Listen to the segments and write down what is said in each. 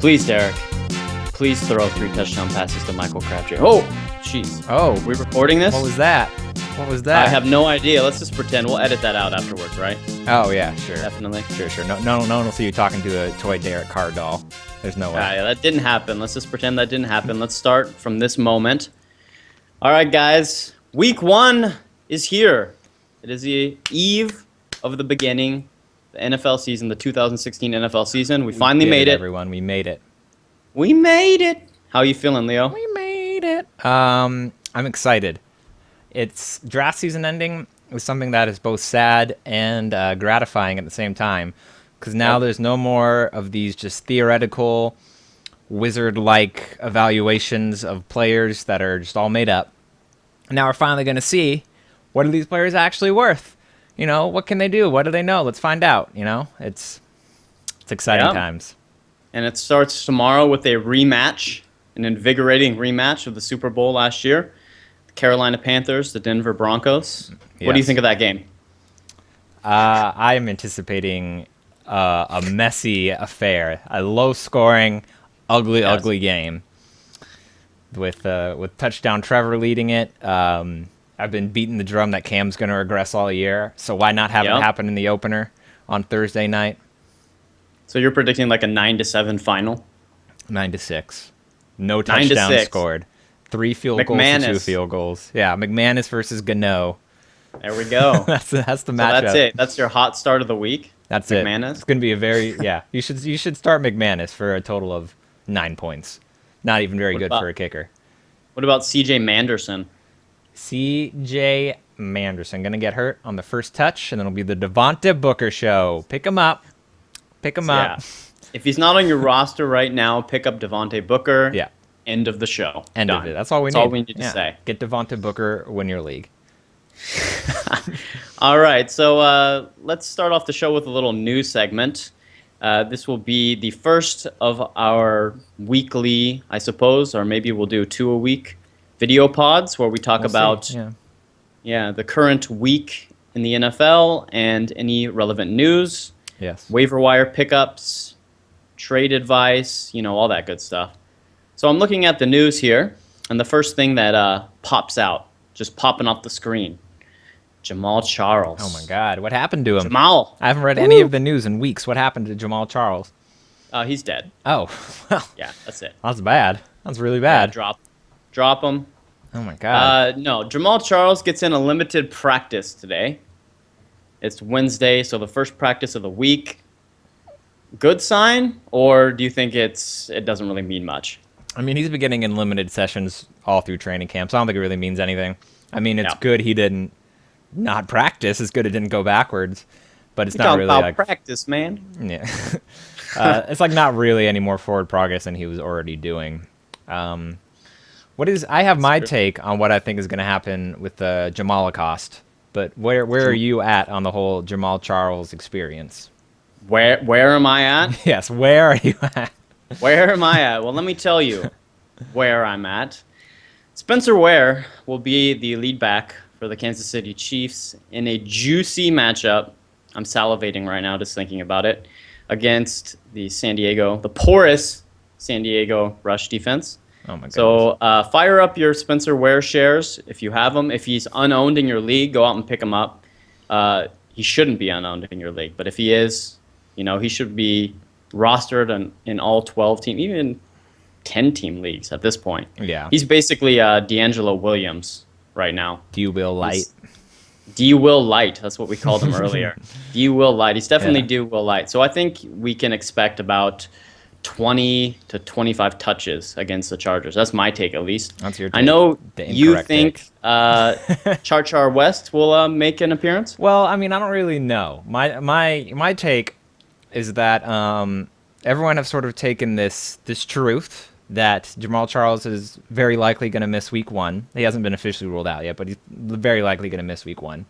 Please, Derek. Please throw 3 touchdown passes to Michael Crabtree. Oh, jeez. Oh, We recording this? what was that? What was that? I have no idea. Let's just pretend. We'll edit that out afterwards, right? Oh yeah, sure. Definitely. Sure. No one will see you talking to a toy Derek Carr doll. There's no way. Yeah, that didn't happen. Let's just pretend that didn't happen. Let's start from this moment. All right, guys. Week 1 is here. It is the eve of the beginning, the NFL season, the 2016 NFL season. We finally made it. Everyone. We made it. We made it. How are you feeling, Leo? We made it. I'm excited. It's draft season ending with something that is both sad and gratifying at the same time, because now there's no more of these just theoretical, wizard-like evaluations of players that are just all made up. Now we're finally going to see, what are these players actually worth? You know, what can they do? What do they know? Let's find out. You know, it's exciting times. And it starts tomorrow with a rematch, an invigorating rematch of the Super Bowl last year. The Carolina Panthers, the Denver Broncos. Yes. What do you think of that game? I am anticipating a messy affair, a low-scoring, ugly game with touchdown Trevor leading it. I've been beating the drum that Cam's going to regress all year, so why not have it happen in the opener on Thursday night? So you're predicting like a 9-7 final? 9-6. No touchdowns scored. 3 field goals and 2 field goals. Yeah, McManus versus Gano. There we go. that's the matchup. So that's it. That's your hot start of the week? That's McManus? it. It's going to be a very, You should start McManus for a total of 9 points. Not even very good for a kicker. What about C.J. Manderson? C.J. Manderson going to get hurt on the first touch, and then it'll be the Devontae Booker show. Pick him up. Up. Yeah. If he's not on your roster right now, pick up Devontae Booker. Yeah. End of the show. End Done. of it. That's all we need. That's all we need to say. Get Devontae Booker, win your league. All right, so let's start off the show with a little news segment. This will be the first of our weekly, I suppose, or maybe we'll do 2 a week video pods where we talk about the current week in the NFL and any relevant news. Yes. Waiver wire pickups, trade advice, all that good stuff. So I'm looking at the news here, and the first thing that pops out, just popping off the screen, Jamaal Charles. Oh, my God. What happened to him? Jamaal. I haven't read any of the news in weeks. What happened to Jamaal Charles? He's dead. Oh, well. Yeah, that's it. That's bad. That's really bad. Yeah, drop him. Oh, my God. No, Jamaal Charles gets in a limited practice today. It's Wednesday, so the first practice of the week. Good sign, or do you think it doesn't really mean much? I mean, he's been getting in limited sessions all through training camp, so I don't think it really means anything. I mean, it's good he didn't not practice. It's good it didn't go backwards, but it's not really like practice, man. Yeah, it's like not really any more forward progress than he was already doing. I have my take on what I think is going to happen with the Jamal Acost, but where are you at on the whole Jamaal Charles experience? Where am I at? Yes, where are you at? Where am I at? Well, let me tell you where I'm at. Spencer Ware will be the lead back for the Kansas City Chiefs in a juicy matchup. I'm salivating right now just thinking about it, against the porous San Diego rush defense. Oh my goodness. So fire up your Spencer Ware shares if you have him. If he's unowned in your league, go out and pick him up. He shouldn't be unowned in your league, but if he is, he should be rostered in all 12 team, even 10-team leagues at this point. Yeah. He's basically D'Angelo Williams right now. D-Will Light. D-Will Light. That's what we called him earlier. D-Will Light. He's definitely D-Will Light. So I think we can expect about 20 to 25 touches against the Chargers. That's my take, at least. That's your take. I know you think take. Char West will make an appearance. Well, I mean, I don't really know. My take is that everyone have sort of taken this truth that Jamaal Charles is very likely going to miss week 1. He hasn't been officially ruled out yet, but he's very likely going to miss week 1.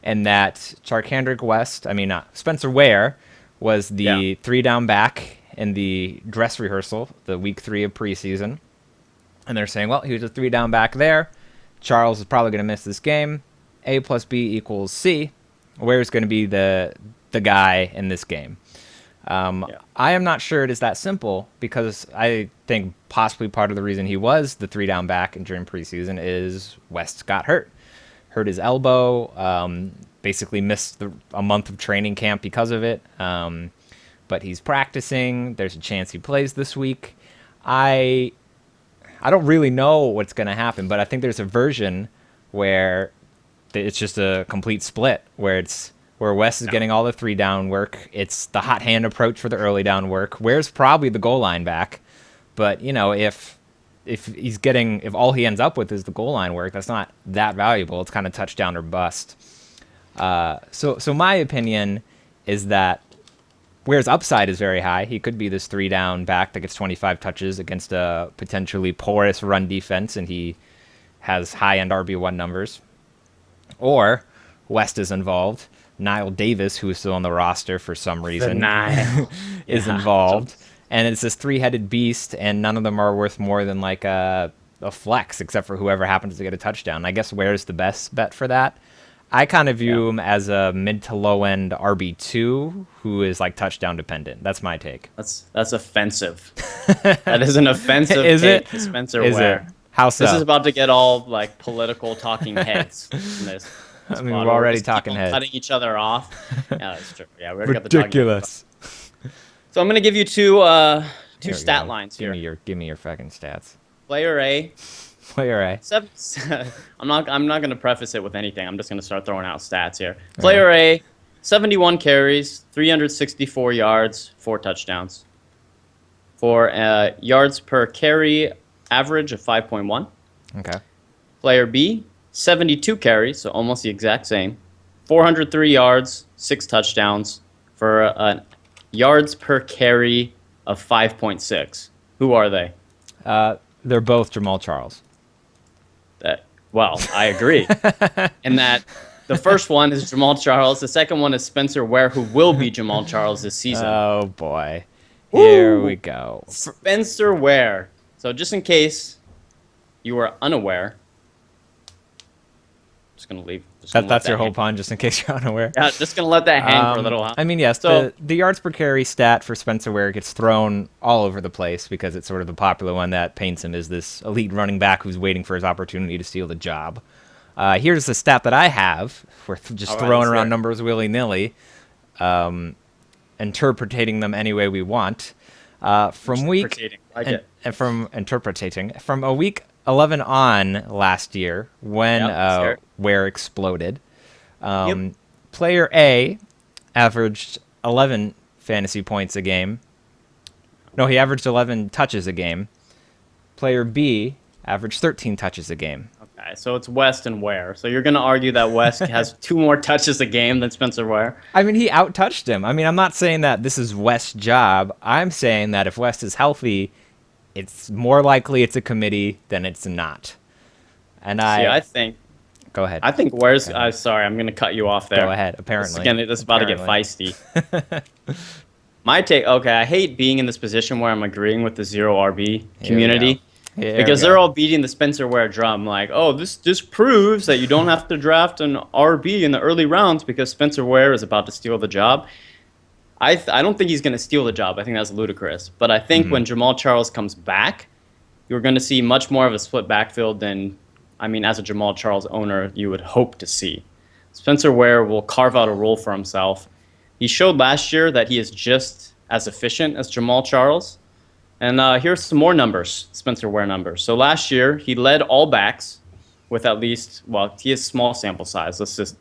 And that Spencer Ware was the 3-down back in the dress rehearsal, the week 3 of preseason. And they're saying, well, he was a 3-down back there. Charles is probably going to miss this game. A plus B equals C. Ware's going to be the guy in this game. Yeah. I am not sure it is that simple because I think possibly part of the reason he was the 3-down back during preseason is West got hurt his elbow, basically missed a month of training camp because of it. But he's practicing. There's a chance he plays this week. I don't really know what's going to happen, but I think there's a version where it's just a complete split, where Wes is getting all the 3-down work. It's the hot hand approach for the early down work. Ware's probably the goal line back, but if all he ends up with is the goal line work, that's not that valuable. It's kind of touchdown or bust. So my opinion is that Ware's upside is very high. He could be this 3-down back that gets 25 touches against a potentially porous run defense, and he has high-end RB1 numbers. Or West is involved. Niall Davis, who is still on the roster for some reason, is involved. And it's this 3-headed beast, and none of them are worth more than like a flex, except for whoever happens to get a touchdown. I guess Ware's the best bet for that. I kind of view him as a mid to low end RB2 who is like touchdown dependent. That's my take. That's offensive. That is an offensive Is take it? to Spencer Is Ware. it? How so? This is about to get all like political talking heads in this. I mean, we're already talking heads. Cutting each other off. Yeah, that's true. Yeah, we already got the Ridiculous. So I'm gonna give you two Here we stat go. lines here. Give me your fucking stats. Player A. Player A. I'm not gonna preface it with anything. I'm just gonna start throwing out stats here. Player A, 71 carries, 364 yards, 4 touchdowns. For yards per carry average of 5.1. Okay. Player B, 72 carries, so almost the exact same. 403 yards, 6 touchdowns for yards per carry of 5.6. Who are they? They're both Jamaal Charles. Well, I agree. In that the first one is Jamaal Charles. The second one is Spencer Ware, who will be Jamaal Charles this season. Oh, boy. Here we go. Spencer Ware. So just in case you were unaware, just going to leave. That's your whole pun, just in case you're unaware. Yeah, just going to let that hang for a little while. I mean, yes, So, the yards per carry stat for Spencer Ware gets thrown all over the place because it's sort of the popular one that paints him as this elite running back who's waiting for his opportunity to steal the job. Here's the stat that I have. We're just throwing around numbers willy-nilly, interpreting them any way we want. From a week 11 on last year when Ware exploded. Player A averaged 11 fantasy points a game. No, he averaged 11 touches a game. Player B averaged 13 touches a game. Okay, so it's West and Ware. So you're going to argue that West has 2 more touches a game than Spencer Ware? I mean, he out-touched him. I mean, I'm not saying that this is West's job. I'm saying that if West is healthy, it's more likely it's a committee than it's not. And I think... Go ahead. I think Ware's... sorry, I'm going to cut you off there. Go ahead, apparently. This is about to get feisty. My take... Okay, I hate being in this position where I'm agreeing with the zero RB community. Because they're all beating the Spencer Ware drum. Like, oh, this proves that you don't have to draft an RB in the early rounds because Spencer Ware is about to steal the job. I don't think he's going to steal the job. I think that's ludicrous. But I think when Jamaal Charles comes back, you're going to see much more of a split backfield than, I mean, as a Jamaal Charles owner, you would hope to see. Spencer Ware will carve out a role for himself. He showed last year that he is just as efficient as Jamaal Charles. And here's some more numbers, Spencer Ware numbers. So last year, he led all backs with at least, well, he has small sample size. Let's just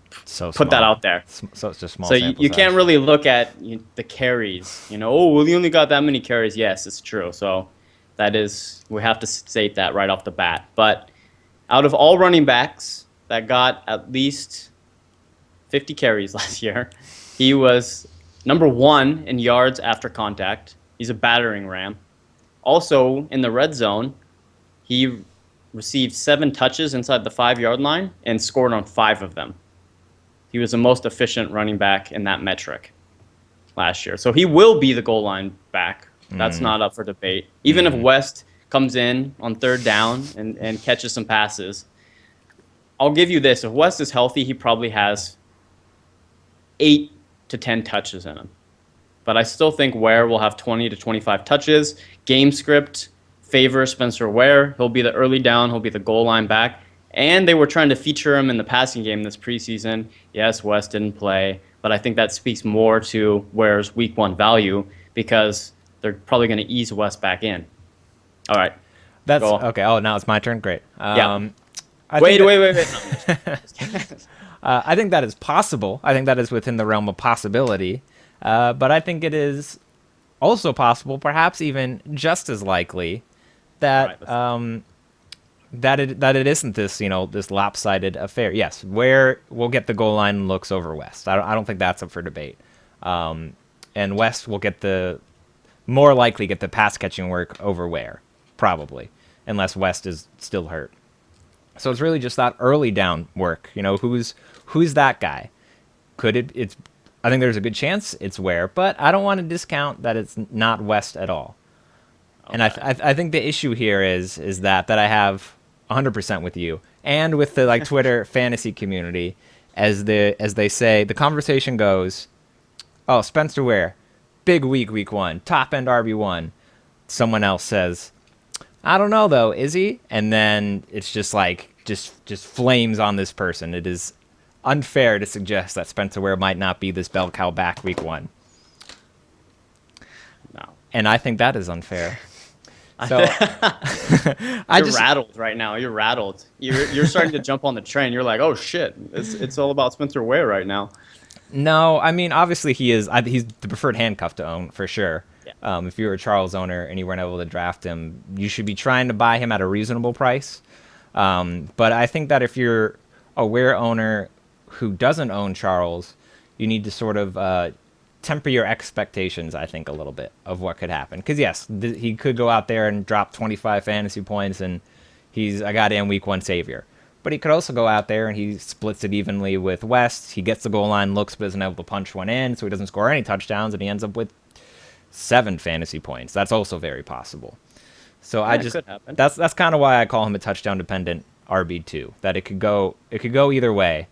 put that out there. So it's just small So sample you size. can't really look at the carries. Oh, well, he only got that many carries. Yes, it's true. So that is, we have to state that right off the bat. But out of all running backs that got at least 50 carries last year, he was number 1 in yards after contact. He's a battering ram. Also, in the red zone, he received 7 touches inside the 5-yard line and scored on 5 of them. He was the most efficient running back in that metric last year. So he will be the goal line back. That's not up for debate. Even if West comes in on 3rd down and catches some passes, I'll give you this. If West is healthy, he probably has 8 to 10 touches in him. but I still think Ware will have 20 to 25 touches. Game script favors Spencer Ware. He'll be the early down. He'll be the goal line back. And they were trying to feature him in the passing game this preseason. Yes, West didn't play, but I think that speaks more to Ware's week one value because they're probably going to ease West back in. All right. That's Go. okay. Oh, now it's my turn. Great. Yeah. I Wait. think No, I think that is possible. I think that is within the realm of possibility. But I think it is also possible, perhaps even just as likely, that Right, that it isn't this this lopsided affair. Yes, Ware will get the goal line looks over West. I don't think that's up for debate. And West will get the more likely get the pass catching work over Ware, probably, unless West is still hurt. So it's really just that early down work. Who's that guy? Could it? It's. I think there's a good chance it's Ware, but I don't want to discount that it's not West at all. And I think the issue here is that I have 100% with you and with the Twitter fantasy community, as they say, the conversation goes, oh, Spencer Ware, big week one, top end RB1. Someone else says, I don't know though, is he? And then it's just just flames on this person. It is unfair to suggest that Spencer Ware might not be this bell cow back week one. no. And I think that is unfair. So You're rattled right now. You're rattled. You're starting to jump on the train. You're like, oh shit, it's all about Spencer Ware right now. No, I mean obviously he's the preferred handcuff to own for sure. Yeah. If you're a Charles owner and you weren't able to draft him, you should be trying to buy him at a reasonable price. But I think that if you're a Ware owner who doesn't own Charles, you need to sort of temper your expectations, I think, a little bit of what could happen. Because, yes, he could go out there and drop 25 fantasy points and he's a goddamn week one savior. But he could also go out there and he splits it evenly with West. He gets the goal line looks but isn't able to punch one in, so he doesn't score any touchdowns, and he ends up with 7 fantasy points. That's also very possible. So Yeah, it could happen. that's kind of why I call him a touchdown dependent RB2. That it could go either way,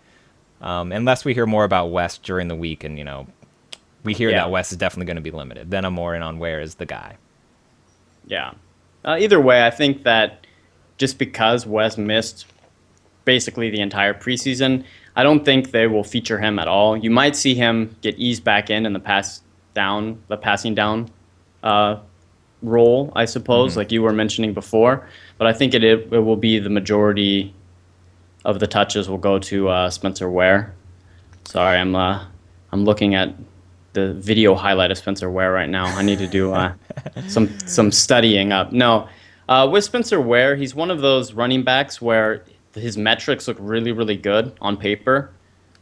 unless we hear more about West during the week, and we hear that West is definitely going to be limited. Then I'm more in on Ware as the guy. Yeah. Either way, I think that just because West missed basically the entire preseason, I don't think they will feature him at all. You might see him get eased back in the passing down role, I suppose, like you were mentioning before. But I think it will be the majority of the touches will go to Spencer Ware. Sorry, I'm looking at the video highlight of Spencer Ware right now. I need to do some studying up. No, with Spencer Ware, he's one of those running backs where his metrics look really, really good on paper,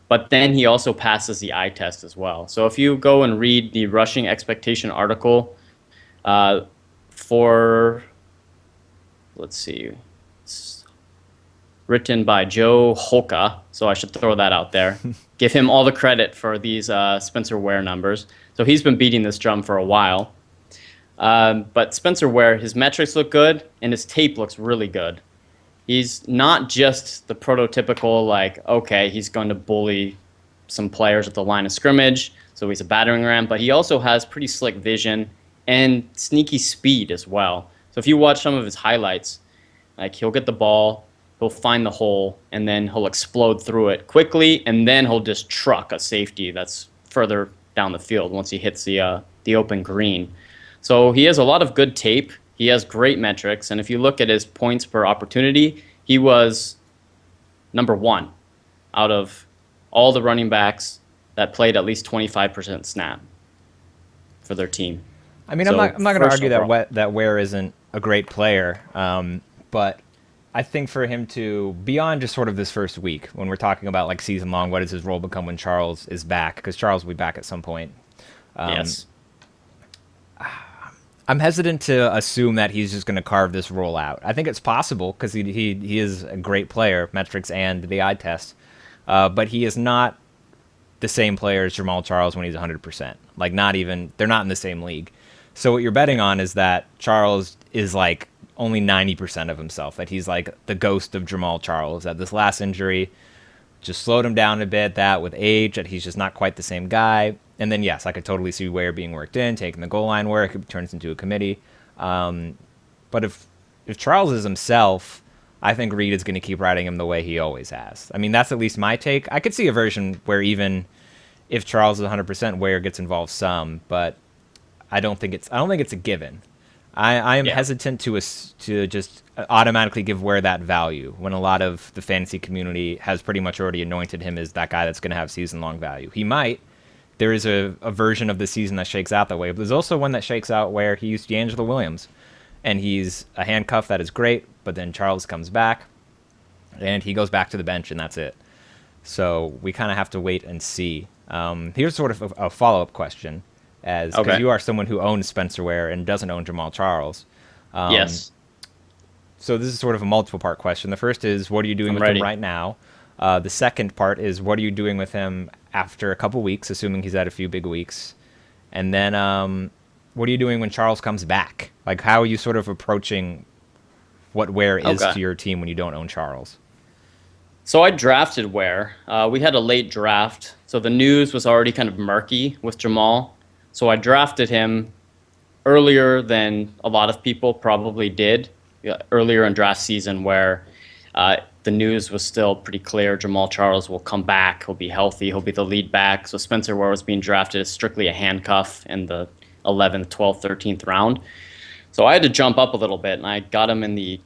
but then he also passes the eye test as well. So if you go and read the rushing expectation article for, let's see, it's written by Joe Holka, so I should throw that out there. Give him all the credit for these Spencer Ware numbers. So he's been beating this drum for a while. But Spencer Ware, his metrics look good, and his tape looks really good. He's not just the prototypical, okay, he's going to bully some players at the line of scrimmage, so he's a battering ram, but he also has pretty slick vision and sneaky speed as well. So if you watch some of his highlights, he'll get the ball, he'll find the hole, and then he'll explode through it quickly, and then he'll just truck a safety that's further down the field once he hits the open green. So he has a lot of good tape. He has great metrics, and if you look at his points per opportunity, he was number 1 out of all the running backs that played at least 25% snap for their team. I mean, So, I'm not going to first argue overall. that Ware isn't a great player, but I think for him to, beyond just sort of this first week, when we're talking about season long, what does his role become when Charles is back? Because Charles will be back at some point. Yes. I'm hesitant to assume that he's just going to carve this role out. I think it's possible because he is a great player, metrics and the eye test, but he is not the same player as Jamaal Charles when he's 100%. They're not in the same league. So what you're betting on is that Charles is only 90% of himself, that he's the ghost of Jamaal Charles, that this last injury just slowed him down a bit. That with age, that he's just not quite the same guy. And then yes, I could totally see Ware being worked in, taking the goal line work. It turns into a committee. But if Charles is himself, I think Reed is going to keep riding him the way he always has. I mean, that's at least my take. I could see a version where even if Charles is 100%, Ware gets involved some, but I don't think it's a given. I am hesitant to just automatically give Ware that value when a lot of the fantasy community has pretty much already anointed him as that guy that's going to have season-long value. He might. There is a version of the season that shakes out that way, but there's also one that shakes out where he used D'Angelo Williams, and he's a handcuff that is great, but then Charles comes back, and he goes back to the bench, and that's it. So we kind of have to wait and see. Here's sort of a follow-up question. Because you are someone who owns Spencer Ware and doesn't own Jamaal Charles. Yes. So this is sort of a multiple-part question. The first is, what are you doing with him right now? The second part is, what are you doing with him after a couple weeks, assuming he's had a few big weeks? And then what are you doing when Charles comes back? Like, how are you sort of approaching what Ware is to your team when you don't own Charles? So I drafted Ware. We had a late draft, so the news was already kind of murky with Jamaal. So I drafted him earlier than a lot of people probably did, earlier in draft season, where the news was still pretty clear. Jamaal Charles will come back. He'll be healthy. He'll be the lead back. So Spencer Ware was being drafted as strictly a handcuff in the 11th, 12th, 13th round. So I had to jump up a little bit, and I got him in the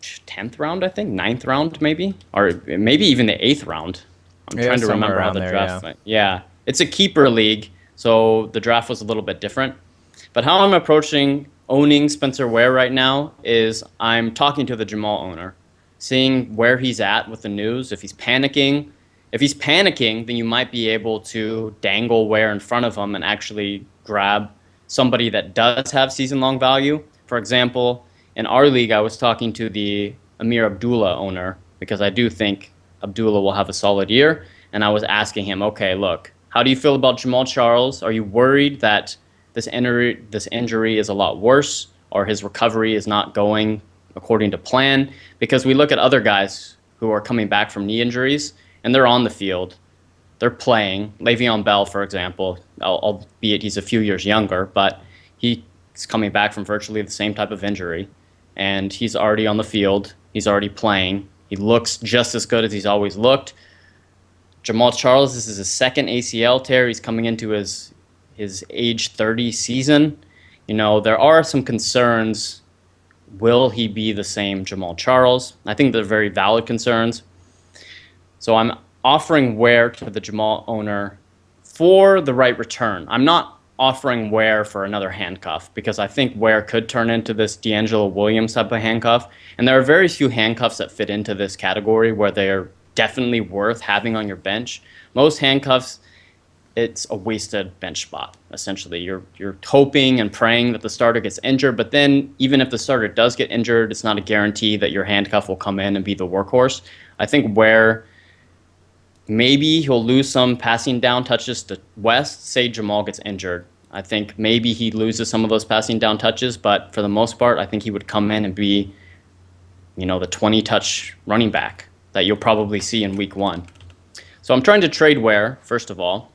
10th round, I think, 9th round maybe, or maybe even the 8th round. I'm trying to remember how the draft went. Yeah, it's a keeper league. So the draft was a little bit different. But how I'm approaching owning Spencer Ware right now is I'm talking to the Jamaal owner, seeing where he's at with the news, if he's panicking. If he's panicking, then you might be able to dangle Ware in front of him and actually grab somebody that does have season-long value. For example, in our league, I was talking to the Amir Abdullah owner because I do think Abdullah will have a solid year. And I was asking him, okay, look, how do you feel about Jamaal Charles? Are you worried that this injury is a lot worse, or his recovery is not going according to plan? Because we look at other guys who are coming back from knee injuries, and they're on the field. They're playing. Le'Veon Bell, for example, albeit he's a few years younger, but he's coming back from virtually the same type of injury, and he's already on the field. He's already playing. He looks just as good as he's always looked. Jamaal Charles, this is his second ACL tear. He's coming into his age 30 season. You know, there are some concerns. Will he be the same Jamaal Charles? I think they're very valid concerns. So I'm offering Ware to the Jamaal owner for the right return. I'm not offering Ware for another handcuff because I think Ware could turn into this D'Angelo Williams type of handcuff. And there are very few handcuffs that fit into this category where they're definitely worth having on your bench. Most handcuffs, it's a wasted bench spot, essentially. You're hoping and praying that the starter gets injured, but then even if the starter does get injured, it's not a guarantee that your handcuff will come in and be the workhorse. I think Ware, maybe he'll lose some passing down touches to West. Say Jamaal gets injured. I think maybe he loses some of those passing down touches, but for the most part, I think he would come in and be, the 20-touch running back that you'll probably see in week 1. So I'm trying to trade Ware, first of all.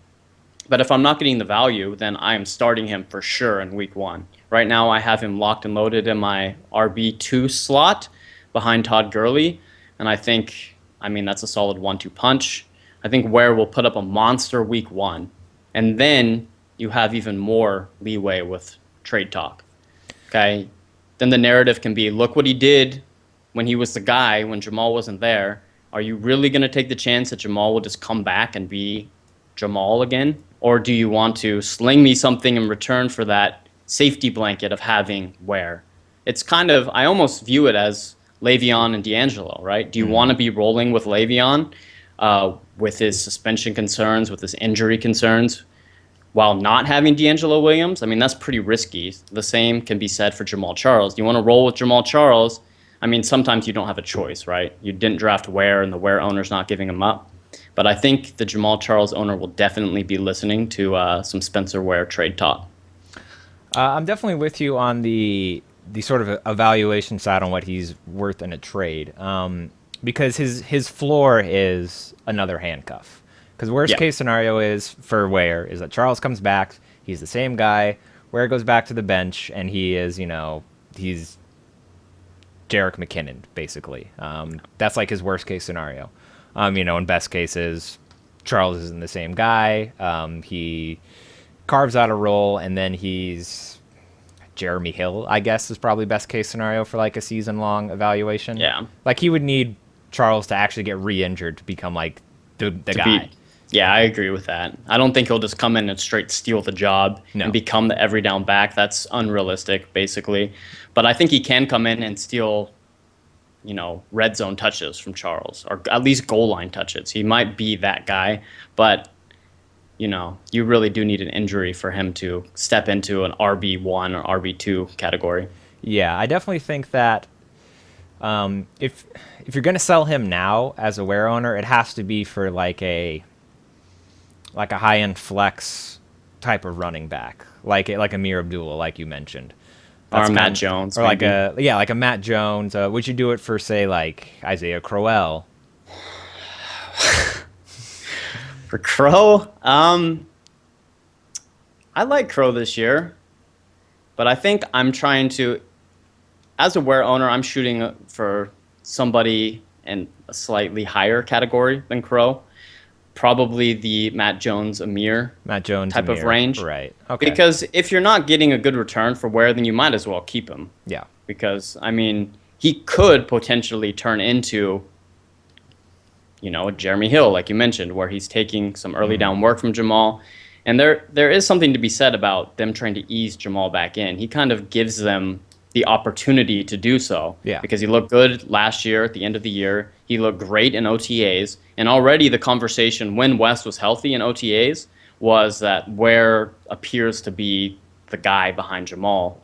But if I'm not getting the value, then I am starting him for sure in week 1. Right now I have him locked and loaded in my RB2 slot behind Todd Gurley. And I think, that's a solid 1-2 punch. I think Ware will put up a monster week 1. And then you have even more leeway with trade talk. Okay? Then the narrative can be, look what he did when he was the guy, when Jamaal wasn't there. Are you really going to take the chance that Jamaal will just come back and be Jamaal again? Or do you want to sling me something in return for that safety blanket of having Ware? It's kind of, I almost view it as Le'Veon and D'Angelo, right? Do you want to be rolling with Le'Veon with his suspension concerns, with his injury concerns, while not having D'Angelo Williams? That's pretty risky. The same can be said for Jamaal Charles. Do you want to roll with Jamaal Charles? Sometimes you don't have a choice, right? You didn't draft Ware, and the Ware owner's not giving him up. But I think the Jamaal Charles owner will definitely be listening to some Spencer Ware trade talk. I'm definitely with you on the sort of evaluation side on what he's worth in a trade. because his floor is another handcuff. Because worst Yeah. case scenario is for Ware is that Charles comes back, he's the same guy. Ware goes back to the bench, and he is, he's Jerick McKinnon basically. That's like his worst case scenario. In best cases, Charles isn't the same guy. He carves out a role, and then he's Jeremy Hill, I guess, is probably best case scenario for like a season long evaluation. Yeah. Like he would need Charles to actually get re-injured to become like the guy. Yeah, I agree with that. I don't think he'll just come in and straight steal the job No. and become the every down back. That's unrealistic, basically. But I think he can come in and steal, red zone touches from Charles, or at least goal line touches. He might be that guy, but you really do need an injury for him to step into an RB1 or RB2 category. Yeah, I definitely think that if you're gonna sell him now as a Ware owner, it has to be for like a high end flex type of running back, like Amir Abdullah, like you mentioned, Or Matt Jones. or maybe. like a Matt Jones. Would you do it for say like Isaiah Crowell? For Crow, I like Crow this year, but I think I'm trying to, as a Ware owner, I'm shooting for somebody in a slightly higher category than Crow. Probably the Matt Jones, Amir Matt Jones type of Amir. range. Right. Okay. Because if you're not getting a good return for Ware, then you might as well keep him. yeah. Because, he could potentially turn into, Jeremy Hill, like you mentioned, where he's taking some early down work from Jamaal. And there is something to be said about them trying to ease Jamaal back in. He kind of gives them the opportunity to do so. Yeah. Because he looked good last year at the end of the year. He looked great in OTAs. And already the conversation when West was healthy in OTAs was that Ware appears to be the guy behind Jamaal.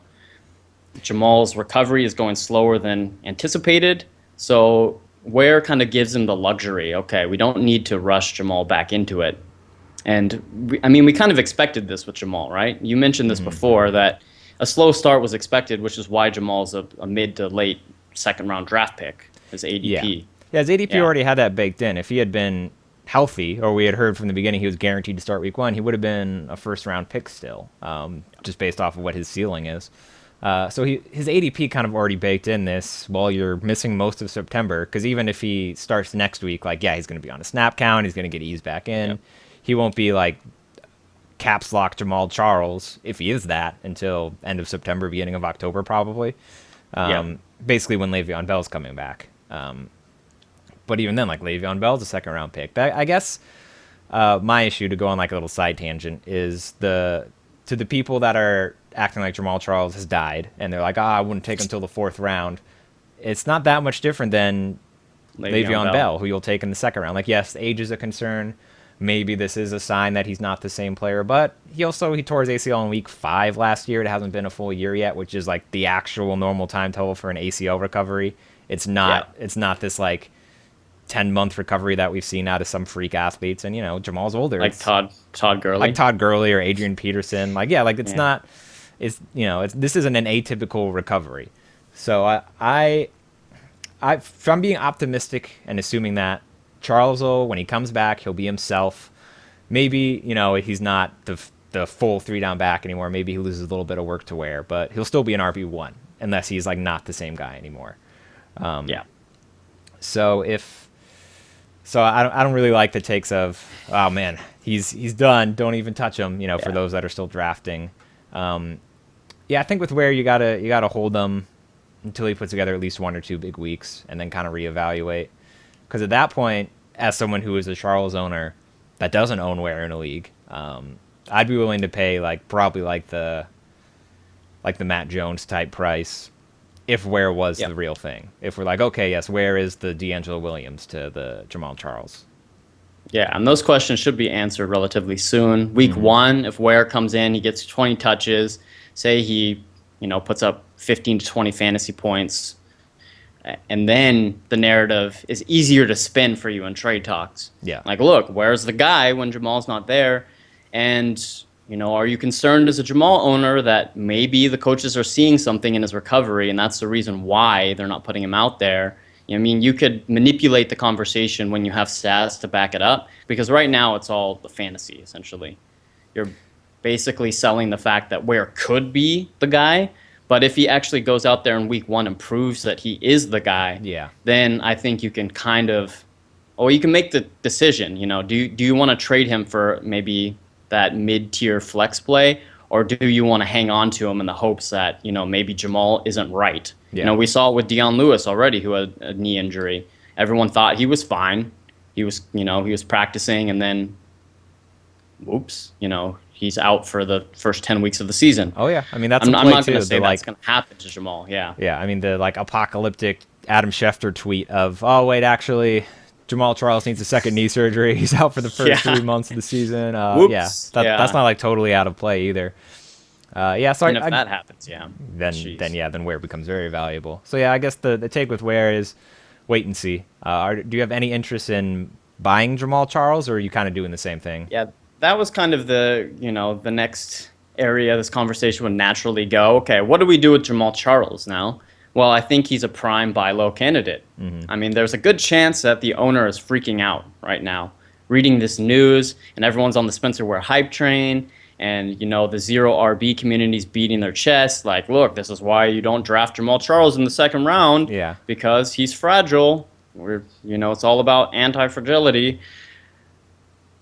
Jamal's recovery is going slower than anticipated. So Ware kind of gives him the luxury. Okay, we don't need to rush Jamaal back into it. And we kind of expected this with Jamaal, right? You mentioned this before, that a slow start was expected, which is why Jamal's a mid to late second round draft pick, his ADP. Yeah, his ADP Yeah. already had that baked in. If he had been healthy, or we had heard from the beginning he was guaranteed to start week 1, he would have been a first round pick still, just based off of what his ceiling is. So his ADP kind of already baked in this while you're missing most of September, because even if he starts next week, he's going to be on a snap count, he's going to get eased back in. Yep. He won't be like caps lock Jamaal Charles, if he is that, until end of September, beginning of October probably. Basically when Le'Veon Bell's coming back. But even then, Le'Veon Bell's a second round pick. I guess my issue, to go on a little side tangent, is to the people that are acting like Jamaal Charles has died, and they're like, I wouldn't take him until the 4th round. It's not that much different than Le'Veon Bell, who you'll take in the second round. Yes, age is a concern. Maybe this is a sign that he's not the same player, but he tore his ACL in week 5 last year. It hasn't been a full year yet, which is the actual normal time total for an ACL recovery. It's not this 10-month recovery that we've seen out of some freak athletes. And Jamal's older, Todd Gurley, Todd Gurley or Adrian Peterson. Not. This isn't an atypical recovery. So if I'm being optimistic and assuming that Charles will, when he comes back, he'll be himself. Maybe, he's not the full 3-down back anymore. Maybe he loses a little bit of work to Ware, but he'll still be an RB1 unless he's not the same guy anymore. So I don't really like the takes of, oh man, he's done, don't even touch him, for those that are still drafting. I think with Ware you gotta hold them until he puts together at least 1 or 2 big weeks and then kind of reevaluate. Because at that point, as someone who is a Charles owner that doesn't own Ware in a league, I'd be willing to pay probably the Matt Jones type price if Ware was the real thing. If we're okay, yes, Ware is the D'Angelo Williams to the Jamaal Charles. Yeah, and those questions should be answered relatively soon. Week 1, if Ware comes in, he gets 20 touches. Say he, puts up 15 to 20 fantasy points. And then the narrative is easier to spin for you in trade talks. Yeah. Look, where's the guy when Jamal's not there? And, are you concerned as a Jamaal owner that maybe the coaches are seeing something in his recovery and that's the reason why they're not putting him out there? I mean, you could manipulate the conversation when you have stats to back it up, because right now it's all the fantasy, essentially. You're basically selling the fact that Ware could be the guy, but if he actually goes out there in week one and proves that he is the guy, Yeah. then I think you can kind of, or you can make the decision, do you want to trade him for maybe that mid-tier flex play, or do you want to hang on to him in the hopes that, maybe Jamaal isn't right? Yeah. We saw it with Dion Lewis already, who had a knee injury. Everyone thought he was fine. He was practicing, and then, whoops, he's out for the first 10 weeks of the season. Oh yeah, I mean that's I'm a not play going too. to say The, that's like, going to happen to Jamaal. Yeah. yeah, I mean the like apocalyptic Adam Schefter tweet of, oh wait, actually, Jamal Charles needs a second knee surgery. He's out for the first Yeah. 3 months of the season. Whoops. Yeah, Yeah. that's not like totally out of play either. Yeah, so And if that happens, yeah. then Jeez. then Ware becomes very valuable. So yeah, I guess the take with Ware is wait and see. Do you have any interest in buying Jamal Charles, or are you kind of doing the same thing? Yeah, that was kind of the next area this conversation would naturally go. Okay, what do we do with Jamal Charles now? Well, I think he's a prime buy low candidate. I mean, there's a good chance that the owner is freaking out right now, reading this news, and everyone's on the Spencer Ware hype train, and the zero RB community's beating their chest, like, look, this is why you don't draft Jamal Charles in the second round, Yeah. because he's fragile. It's all about anti-fragility.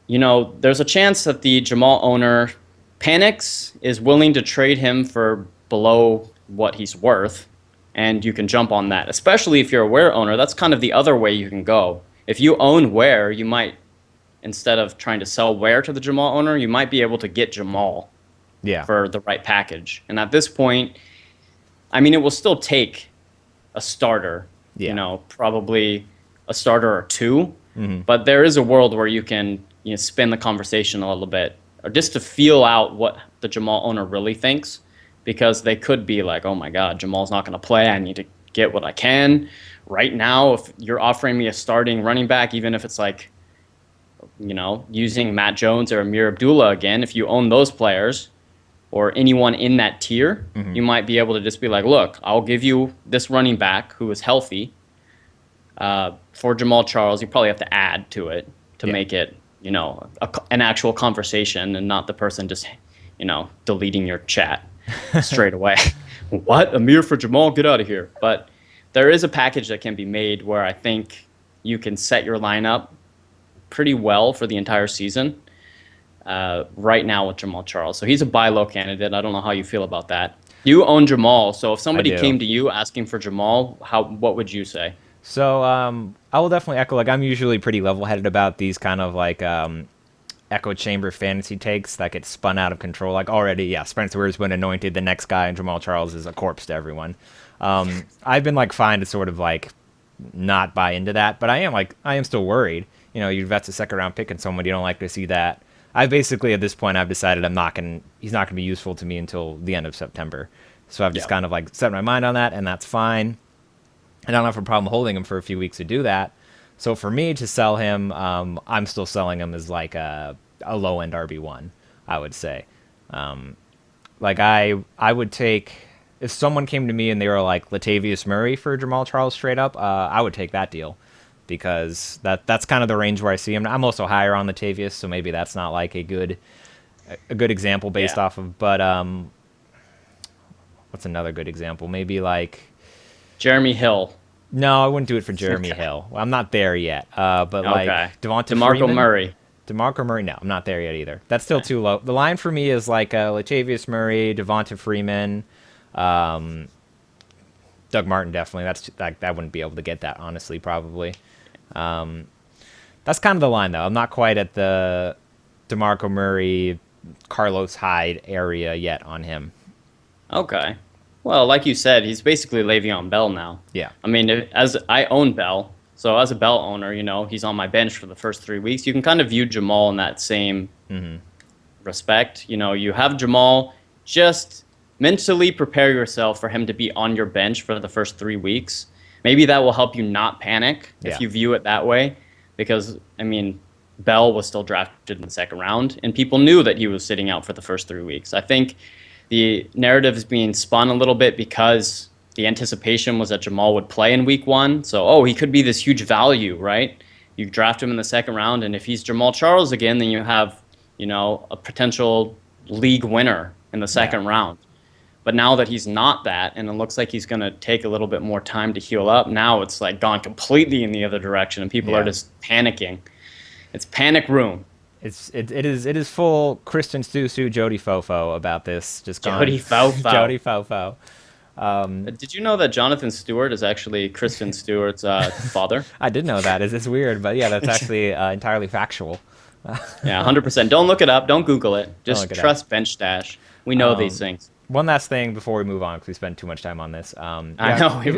There's a chance that the Jamaal owner panics, is willing to trade him for below what he's worth, and you can jump on that. Especially if you're a Ware owner, that's kind of the other way you can go. If you own Ware, you might, instead of trying to sell Ware to the Jamaal owner, you might be able to get Jamaal Yeah. for the right package. And at this point, I mean, it will still take a starter, Yeah. probably a starter or two. But there is a world where you can spin the conversation a little bit, or just to feel out what the Jamaal owner really thinks, because they could be like, oh my God, Jamal's not going to play. I need to get what I can right now. If you're offering me a starting running back, even if it's like, using Matt Jones or Amir Abdullah again, if you own those players or anyone in that tier, you might be able to just be like, look, I'll give you this running back who is healthy. For Jamal Charles, you probably have to add to it to make it, an actual conversation, and not the person just, deleting your chat straight away. What? Amir for Jamal? Get out of here. But there is a package that can be made where I think you can set your lineup pretty well for the entire season right now with Jamal Charles. So he's a buy low candidate. I don't know how you feel about that. You own Jamal, so if somebody do. came to you asking for Jamal, what would you say? So I will definitely echo, like, I'm usually pretty level-headed about these kind of like echo chamber fantasy takes that get spun out of control. Like already, yeah, Spencer Ware's been anointed the next guy, and Jamal Charles is a corpse to everyone. I've been like fine to sort of like not buy into that, but I am still worried. You vet's a second round pick and someone you don't like to see that. I basically at this point I've decided he's not gonna be useful to me until the end of September. So I've just kind of like set my mind on that, and that's fine. I don't have a problem holding him for a few weeks to do that. So for me to sell him, I'm still selling him as like a low end RB1, I would say. Like I would take, if someone came to me and they were like Latavius Murray for Jamal Charles straight up, I would take that deal, because that's kind of the range where I see him. I'm also higher on Latavius, so maybe that's not like a good example based off of. But what's another good example? Maybe like Jeremy Hill. No, I wouldn't do it for Jeremy Hill. Well, I'm not there yet. But like DeMarco Murray. DeMarco Murray, no, I'm not there yet either. That's still too low. The line for me is like Latavius Murray, Devonta Freeman, Doug Martin definitely. That's like I wouldn't be able to get that, honestly, probably. That's kind of the line though. I'm not quite at the DeMarco Murray, Carlos Hyde area yet on him. Okay. Well, like you said, he's basically Le'Veon Bell now. Yeah. I mean, as I own Bell, so as a Bell owner, he's on my bench for the first 3 weeks. You can kind of view Jamaal in that same respect. You have Jamaal, just mentally prepare yourself for him to be on your bench for the first 3 weeks. Maybe that will help you not panic if you view it that way, because, I mean, Bell was still drafted in the second round, and people knew that he was sitting out for the first 3 weeks. I think the narrative is being spun a little bit because the anticipation was that Jamaal would play in week 1. So, oh, he could be this huge value, right? You draft him in the second round, and if he's Jamaal Charles again, then you have, a potential league winner in the second round. But now that he's not that, and it looks like he's going to take a little bit more time to heal up, now it's like gone completely in the other direction, and people are just panicking. It's panic room. It is full Christian Stu Jody Fofo about this. Just gone. Jody Fofo. Jody Fofo. Did you know that Jonathan Stewart is actually Kristen Stewart's father? I did know that. It's weird, but yeah, that's actually entirely factual. Yeah, 100%. Don't look it up. Don't Google it. Just trust Bench Stash. We know these things. One last thing before we move on, because we spent too much time on this. I know we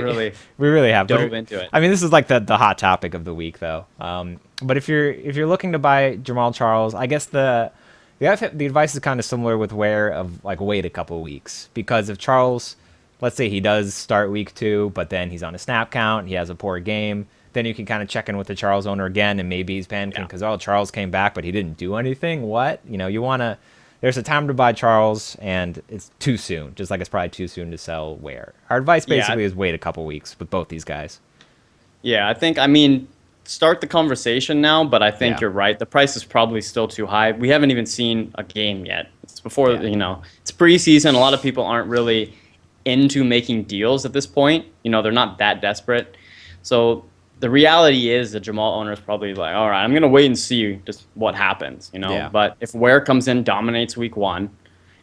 really have dove into it. I mean, this is like the hot topic of the week, though. But if you're looking to buy Jamaal Charles, I guess the advice is kind of similar with Ware of like wait a couple of weeks, because if Charles, let's say he does start week 2, but then he's on a snap count, he has a poor game, then you can kind of check in with the Charles owner again, and maybe he's panicking because Charles came back, but he didn't do anything. What you want to. There's a time to buy Charles, and it's too soon. Just like it's probably too soon to sell Ware. Our advice basically is wait a couple weeks with both these guys. Yeah, I mean, start the conversation now, but I think you're right. The price is probably still too high. We haven't even seen a game yet. It's before, it's preseason. A lot of people aren't really into making deals at this point. They're not that desperate. So the reality is the Jamaal owner is probably like, all right, I'm going to wait and see just what happens, But if Ware comes in, dominates week 1,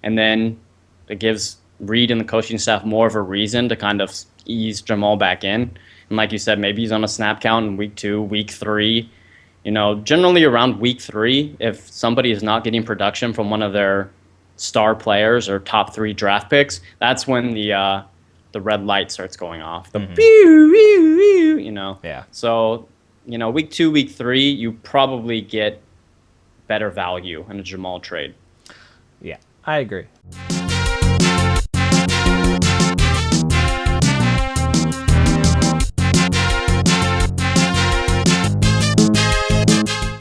and then it gives Reed and the coaching staff more of a reason to kind of ease Jamaal back in. And like you said, maybe he's on a snap count in week 2, week 3. Generally around week 3, if somebody is not getting production from one of their star players or top 3 draft picks, that's when the red light starts going off. The Yeah. So, week 2, week 3, you probably get better value in a Jamaal trade. Yeah, I agree.